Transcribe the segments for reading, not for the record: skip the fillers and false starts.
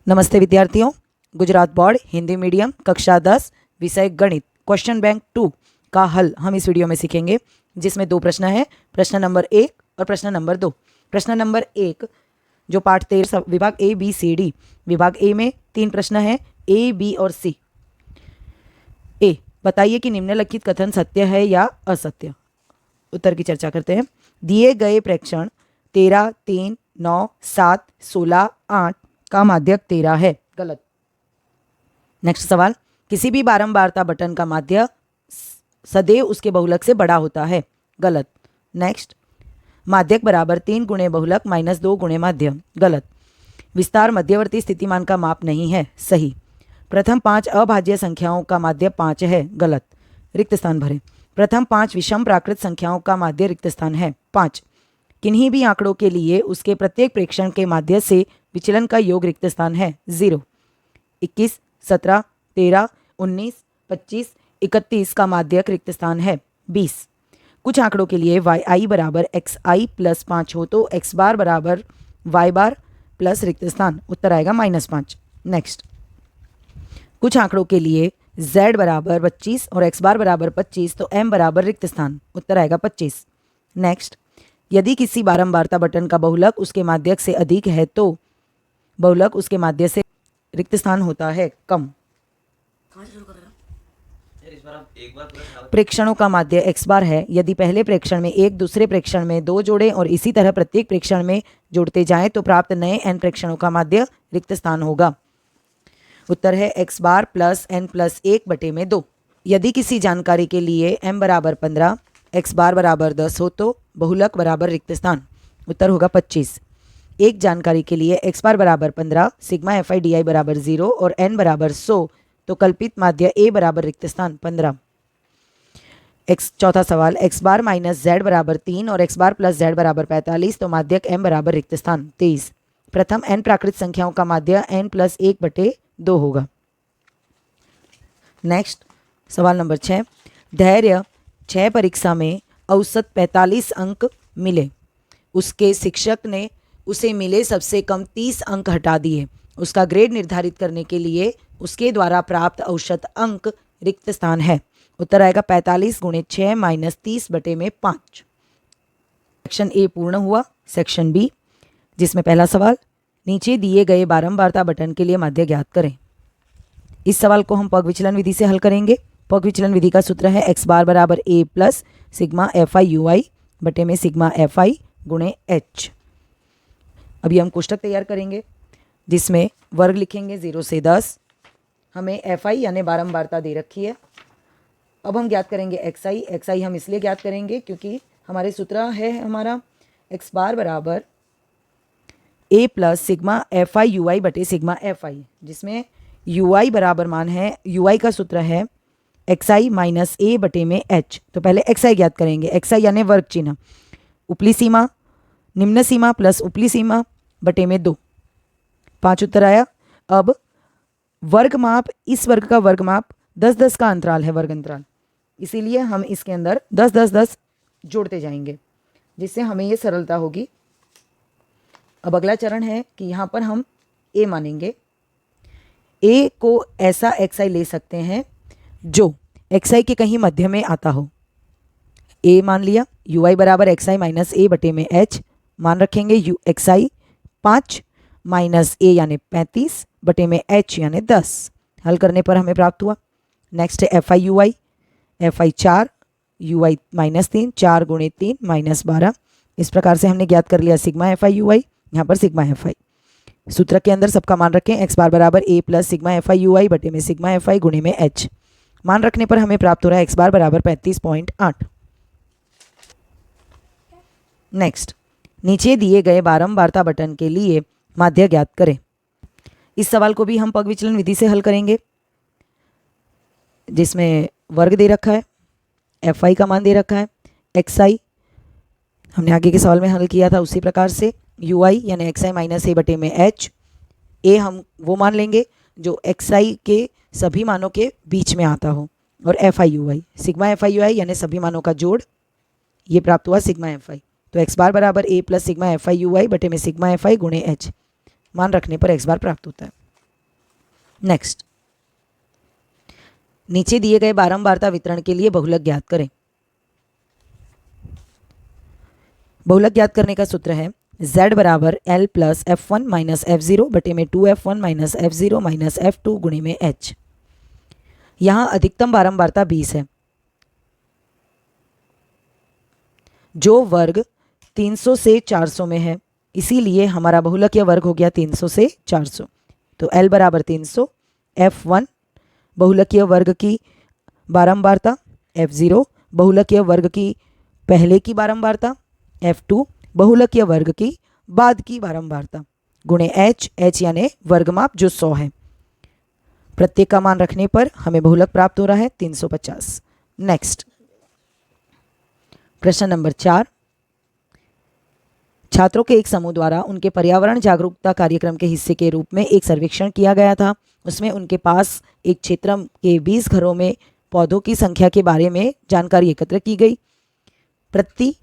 नमस्ते विद्यार्थियों, Gujarat board Hindi medium कक्षा 10 विषय गणित क्वेश्चन बैंक 2 का हल हम इस वीडियो में सीखेंगे, जिसमें दो प्रश्न है। प्रश्न नंबर 1 और प्रश्न नंबर 2। प्रश्न नंबर 1 जो पाठ 13 विभाग ए बी सी डी, विभाग ए में 3 प्रश्न है, ए बी और सी। ए, बताइए कि निम्नलिखित कथन सत्य है या असत्य। उत्तर की चर्चा करते हैं। दिए गए प्रेक्षण 13, 3, 9, 7, 16, 8 का माध्यक 13 है। गलत। नेक्स्ट सवाल, किसी भी बारंबारता बटन का माध्य सदैव उसके बहुलक से बड़ा होता है। गलत। नेक्स्ट, माध्यक बराबर 3 गुणे बहुलक माइनस 2 गुणे माध्य। गलत। विस्तार मध्यवर्ती स्थितिमान का माप नहीं है। सही। प्रथम 5 अभाज्य संख्याओं का माध्य 5 है। गलत। रिक्त स्थान भरें। प्रथम 5 विषम प्राकृत संख्याओं का माध्य रिक्त स्थान है 5। किन्हीं भी आंकड़ों के लिए उसके प्रत्येक प्रेक्षण के माध्य से विचलन का योग रिक्त स्थान है 0। 21, 17, 13, 19, 25, 31 का माध्यक रिक्त स्थान है 20। कुछ आंकड़ों के लिए yi बराबर xi प्लस 5 हो तो x बार बराबर y बार प्लस रिक्त स्थान। उत्तर आएगा -5। नेक्स्ट, कुछ आंकड़ों के लिए z बराबर 25 और x बार बराबर 25 तो m बराबर रिक्त स्थान। उत्तर आएगा 25। नेक्स्ट, यदि किसी बारंबारता बटन का बहुलक उसके माध्यक से अधिक है तो बहुलक उसके माध्य से रिक्त स्थान होता है कम। प्रेक्षणों का माध्य x बार है। यदि पहले प्रेक्षण में एक, दूसरे प्रेक्षण में 2 जोड़े और इसी तरह प्रत्येक प्रेक्षण में जोड़ते जाएं तो प्राप्त नए n प्रेक्षणों का माध्य रिक्त स्थान होगा। उत्तर है x बार प्लस n प्लस 1/2। यदि किसी जानकारी के लिए m बराबर 15, x बार बराबर 10 हो तो बहुलक बराबर रिक्त स्थान। उत्तर होगा 25। एक जानकारी के लिए x बार बराबर 15, सिग्मा fi di बराबर 0 और n बराबर 100 तो कल्पित माध्य a बराबर रिक्त स्थान 15। चौथा सवाल, x बार माइनस z बराबर 3 और x बार प्लस z बराबर 45 तो माध्यक m बराबर रिक्त स्थान 23। प्रथम n प्राकृत संख्याओं का माध्य n प्लस 1/2 होगा। नेक्स्ट, सवाल नंबर 6, धैर्य 6 परीक्षा में औसत 45 अंक मिले। उसके शिक्षक ने उसे मिले सबसे कम 30 अंक हटा दिए। उसका ग्रेड निर्धारित करने के लिए उसके द्वारा प्राप्त औसत अंक रिक्त स्थान है। उत्तर आएगा 45 गुणे 6 माइनस 30/5। सेक्शन ए पूर्ण हुआ। सेक्शन बी, जिसमें पहला सवाल, नीचे दिए गए बारंबारता बटन के लिए माध्य ज्ञात करें। इस सवाल को हम पग विचलन विधि से हल करेंगे। पग विचलन विधि का सूत्र है x बार बराबर a plus sigma fi ui बटे में सिग्मा fi गुणे h। अभी हम कोष्टक तैयार करेंगे जिसमें वर्ग लिखेंगे 0 से 10। हमें fi यानी बारंबारता दे रखी है। अब हम ज्ञात करेंगे xi हम इसलिए ज्ञात करेंगे क्योंकि हमारे सूत्र है हमारा x बार बराबर a plus sigma fi ui बटे सिग्मा fi, जिसमें ui बराबर मान है, ui का सूत्र है xi माइनस a बटे में h। तो पहले xi ज्ञात करेंगे। xi यानी वर्ग चिन्ह, उपली सीमा निम्न सीमा प्लस उपली सीमा बटे में 2। 5 उत्तर आया। अब वर्ग माप, इस वर्ग का वर्ग माप 10-10 का अंतराल है, वर्ग अंतराल, इसीलिए हम इसके अंदर 10-10-10 जोड़ते जाएंगे जिससे हमें ये सरलता होगी। अब अगला चरण है कि यहाँ पर हम a मानेंगे। a को ऐसा xi ले सकते हैं जो xi के कहीं मध्य में आता हो। a मान लिया, ui बराबर xi माइनस a बटे में h मान रखेंगे। xi 5 माइनस a यानी 35 बटे में h यानी 10। हल करने पर हमें प्राप्त हुआ। नेक्स्ट है fi ui, fi 4, ui minus 3, 4 गुणे 3 माइनस 12। इस प्रकार से हमने ज्ञात कर लिया सिग्मा fi ui, यहाँ पर सिग्मा fi। सूत्र के अंदर सबका मान रखें, x बार बराबर a plus sigma fi ui बटे में सिग्मा fi गुणे में h। मान रखने पर हमें प्राप्त हो रहा है x बार बराबर 35.8। नेक्स्ट, नीचे दिए गए बारंबारता बटन के लिए माध्य ज्ञात करें। इस सवाल को भी हम पग विचलन विधि से हल करेंगे जिसमें वर्ग दे रखा है, fi का मान दे रखा है, xi हमने आगे के सवाल में हल किया था उसी प्रकार से, ui यानी xi माइनस a बटे में h। a हम वो मान लेंगे जो xi के सभी मानों के बीच में आता हो, और fi ui sigma fi ui यानी सभी मानों का जोड़, ये प्राप्त हुआ सिग्मा fi। तो x बार बराबर a plus sigma fi ui बटे में सिग्मा fi गुणे h। मान रखने पर x बार प्राप्त होता है। नेक्स्ट, नीचे दिए गए बारंबारता वितरण के लिए बहुलक ज्ञात करें। बहुलक ज्ञात करने का सूत्र है z बराबर L plus F1 minus F0 बटे में 2F1 minus F0 minus F2 गुणे में h। यहाँ अधिकतम बारंबारता 20 है, जो वर्ग 300 से 400 में है, इसीलिए हमारा बहुलकीय वर्ग हो गया 300 से 400। तो L बराबर 300, F1 बहुलकीय वर्ग की बारंबारता, F0 बहुलकीय वर्ग की पहले की बारंबारता, F2 बहुलकीय वर्ग की बाद की बारंबारता गुणे h यानी वर्गमाप जो 100 है। प्रत्येक का मान रखने पर हमें बहुलक प्राप्त हो रहा है 350। नेक्स्ट, प्रश्न नंबर 4, छात्रों के एक समूह द्वारा उनके पर्यावरण जागरूकता कार्यक्रम के हिस्से के रूप में एक सर्वेक्षण किया गया था। उसमें उनके पास एक क्षेत्र के 20 घरों में पौधों की संख्या के बारे में जानकारी एकत्र की गई। प्रति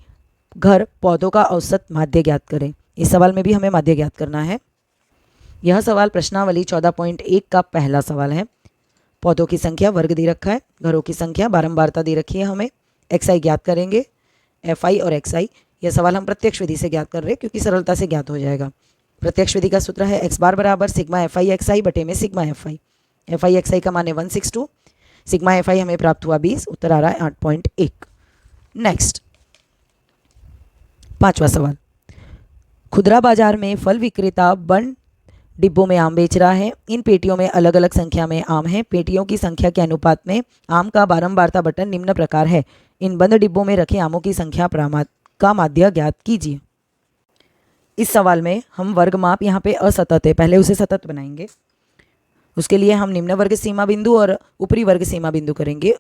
घर पौधों का औसत माध्य ज्ञात करें। इस सवाल में भी हमें माध्य ज्ञात करना है। यह सवाल प्रश्नावली 14.1 का पहला सवाल है। पौधों की संख्या वर्ग दे रखा है, घरों की संख्या बारंबारता दे रखी है, हमें xi ज्ञात करेंगे, fi और xi। यह सवाल हम प्रत्यक्ष विधि से ज्ञात कर रहे हैं क्योंकि सरलता से ज्ञात हो जाएगा। प्रत्यक्ष विधि का सूत्र है x बार बराबर सिग्मा fi xi बटे में सिग्मा fi। fi xi का मान है 162, सिग्मा fi हमें प्राप्त हुआ 20, उत्तर आ रहा है 8.1। नेक्स्ट, पांचवा सवाल, खुदरा बाजार में फल विक्रेता बंद डिब्बों में आम बेच रहा है। इन पेटियों में अलग अलग संख्या में आम हैं। पेटियों की संख्या के अनुपात में आम का बारंबारता बटन निम्न प्रकार है। इन बंद डिब्बों में रखे आमों की संख्या का माध्य ज्ञात कीजिए। इस सवाल में हम वर्गमाप यहाँ पे असतत है, पहले उसे सतत बनाएंगे। उसके लिए हम निम्न वर्ग सीमा बिंदु और ऊपरी वर्ग सीमा बिंदु करेंगे।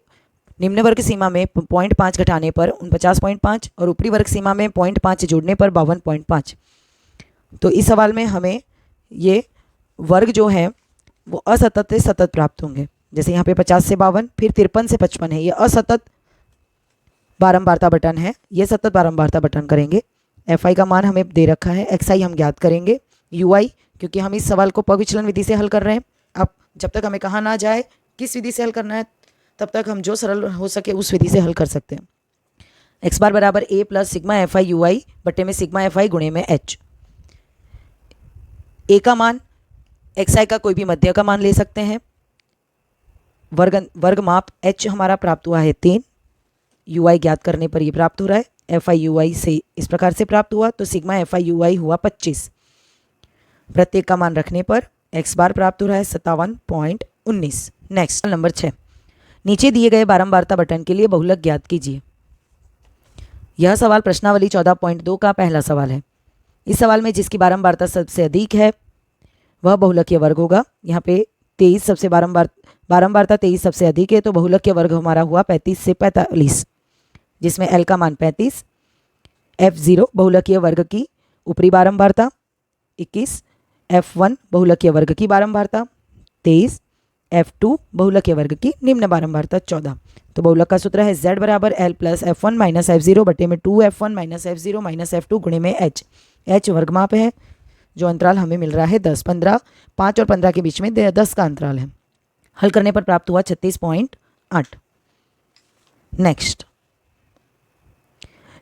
निम्न वर्ग सीमा में 0.5 घटाने पर 49.5 और ऊपरी वर्ग सीमा में 0.5 जोड़ने पर 52.5। तो इस सवाल में हमें ये वर्ग जो है वो असतत से सतत प्राप्त होंगे। जैसे यहाँ पे 50 से 52, फिर 53 से 55 है, ये असतत बारंबारता बटन है, ये सतत बारंबारता बटन करेंगे। fi का मान हमें दे रखा है, xi हम ज्ञात करेंगे, ui क्योंकि हम इस सवाल को पविचलन विधि से हल कर रहे हैं। अब जब तक हमें कहा ना जाए किस विधि से हल करना है, तब तक हम जो सरल हो सके उस विधि से हल कर सकते हैं। x बार बराबर a plus sigma fi ui बटे में सिग्मा fi गुणे में h। a का मान xi का कोई भी मध्य का मान ले सकते हैं। वर्ग माप h हमारा प्राप्त हुआ है 3, ui ज्ञात करने पर ये प्राप्त हो रहा है। fi ui से इस प्रकार से प्राप्त हुआ, तो सिग्मा fi ui हुआ 25। प्रत्येक का मान रखने पर x बार प्राप्त हो रहा है 57.19। नेक्स्ट, नंबर 6, नीचे दिए गए बारंबारता बटन के लिए बहुलक ज्ञात कीजिए। यह सवाल प्रश्नावली 14.2 का पहला सवाल है। इस सवाल में जिसकी बारंबारता सबसे अधिक है वह बहुलकीय वर्ग होगा। यहाँ पे 23 सबसे बारंबारता 23 सबसे अधिक है, तो बहुलकीय वर्ग हमारा हुआ 35 से 45, जिसमें L का मान 35, F0 बहुलकीय वर्ग की ऊपरी बारंबारता 21, F1 बहुलकीय वर्ग की बारंबारता 23, F2 बहुलकीय वर्ग की निम्न बारंबारता 14। तो बहुलक का सूत्र है z बराबर L plus F1 minus F0 बटे में 2F1 minus F0 minus F2 गुणे में h। h वर्गमाप है, जो अंतराल हमें मिल रहा है 10, 15, 5 और 15 के बीच में 10 का अंतराल है। हल करने पर प्राप्त हुआ 36.8। नेक्स्ट,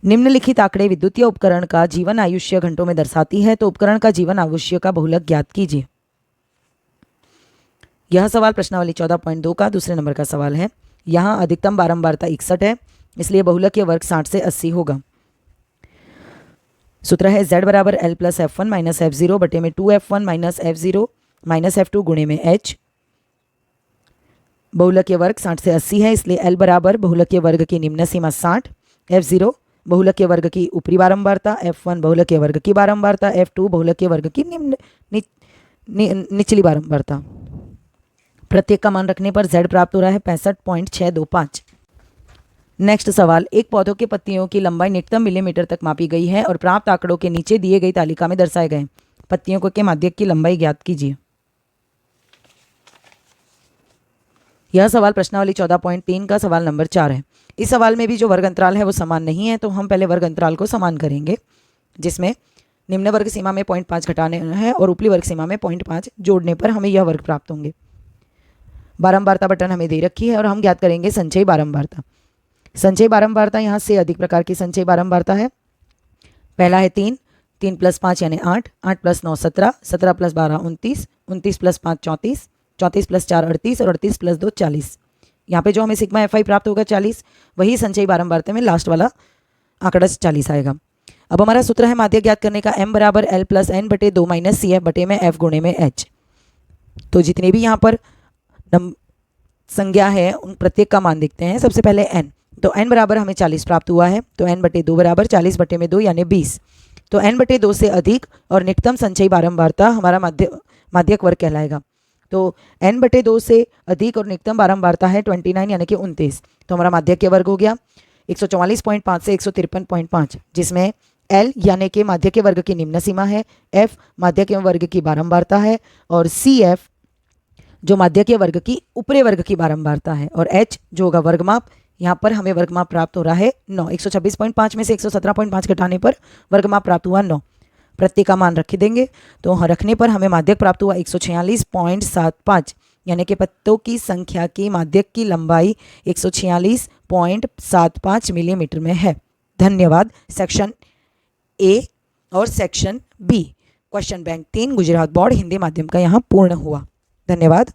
निम्नलिखित आंकड़े विद्युतीय उपकरण का जीवन आयुष्य घंटों में दर्शाती है, तो उपकरण का जीवन आयुष्य का बहुलक ज्ञात कीजिए। यह सवाल प्रश्नावली 14.2 का दूसरे नंबर का सवाल है। यहाँ अधिकतम बारंबारता 61 है, इसलिए बहुलकीय वर्ग 60 से 80 होगा। सूत्र है z बराबर L plus F1 minus F0 बटे में 2F1 minus F0 minus F2 गुणे में h। बहुलकीय वर्ग 60 से 80 है, इसलिए L बराबर बहुलकीय वर्ग की निम्न सीमा 60, F0 बहुलकीय वर्ग की ऊपरी बारंबारता, F1 बहुलकीय वर्ग की बारंबारता, F2 बहुलकीय वर्ग की निचली बारंबारता। प्रत्येक का मान रखने पर z प्राप्त हो रहा है 65.625। नेक्स्ट सवाल, एक पौधों के पत्तियों की लंबाई निकटतम मिलीमीटर तक मापी गई है और प्राप्त आंकड़ों के नीचे दिए गई तालिका में दर्शाए गए पत्तियों के माध्यक की लंबाई ज्ञात कीजिए। यह सवाल प्रश्नावली 14.3 का सवाल नंबर 4 है। इस सवाल में भी जो वर्ग अंतराल है वो समान नहीं है, तो हम पहले वर्ग अंतराल को समान करेंगे, जिसमें निम्न वर्ग सीमा में 0.5 घटाने है और ऊपरी वर्ग सीमा में 0.5 जोड़ने पर हमें यह वर्ग प्राप्त होंगे। बारंबारता बटन हमें दे रखी है और हम ज्ञात करेंगे संचयी बारंबारता। संचयी बारंबारता यहाँ से अधिक प्रकार की संचयी बारंबारता है। पहला है 3, 3 + 5 यानी 8, 8 + 9 17, 17 + 12 29, 29 + 5 34, 34 + 4 38 और 38 + 2 40। यहाँ पे जो हमें सिग्मा FI प्राप्त होगा 40, वही संचयी बारंबारता में लास्ट वाला आंकड़ा 40 आएगा। अब हमारा सूत्र है माध्य ज्ञात करने का, m = L + n/2 - CF बटे में F गुणे में H। तो जितने भी यहाँ पर संज्ञा है उन प्रत्येक का मान देखते हैं। सबसे पहले n, तो n बराबर हमें 40 प्राप्त हुआ है, तो n/2 बराबर 40 बटे में 2 यानी 20। तो n/2 से अधिक और निकटतम संचयी बारंबारता हमारा माध्यक वर्ग कहलाएगा। तो n/2 से अधिक और निकटतम बारंबारता है 29 यानी कि 29। तो हमारा माध्यक वर्ग हो गया 144.5 से 153.5, जिसमें L यानी कि माध्यक वर्ग की निम्न सीमा है, F माध्यक वर्ग की बारंबारता है और CF जो माध्यकीय वर्ग की ऊपरी वर्ग की बारंबारता है और H जो होगा वर्गमाप। यहाँ पर हमें वर्गमाप प्राप्त हो रहा है 9। 126.5 में से 117.5 घटाने पर वर्गमाप प्राप्त हुआ 9। प्रत्येक का मान रख देंगे तो रखने पर हमें माध्यक प्राप्त हुआ 146.75, यानी कि पत्तों की संख्या की माध्यक की लंबाई 146.75 मिलीमीटर में है। धन्यवाद। सेक्शन ए और section B question bank 3 Gujarat board Hindi माध्यम का यहाँ पूर्ण हुआ। धन्यवाद।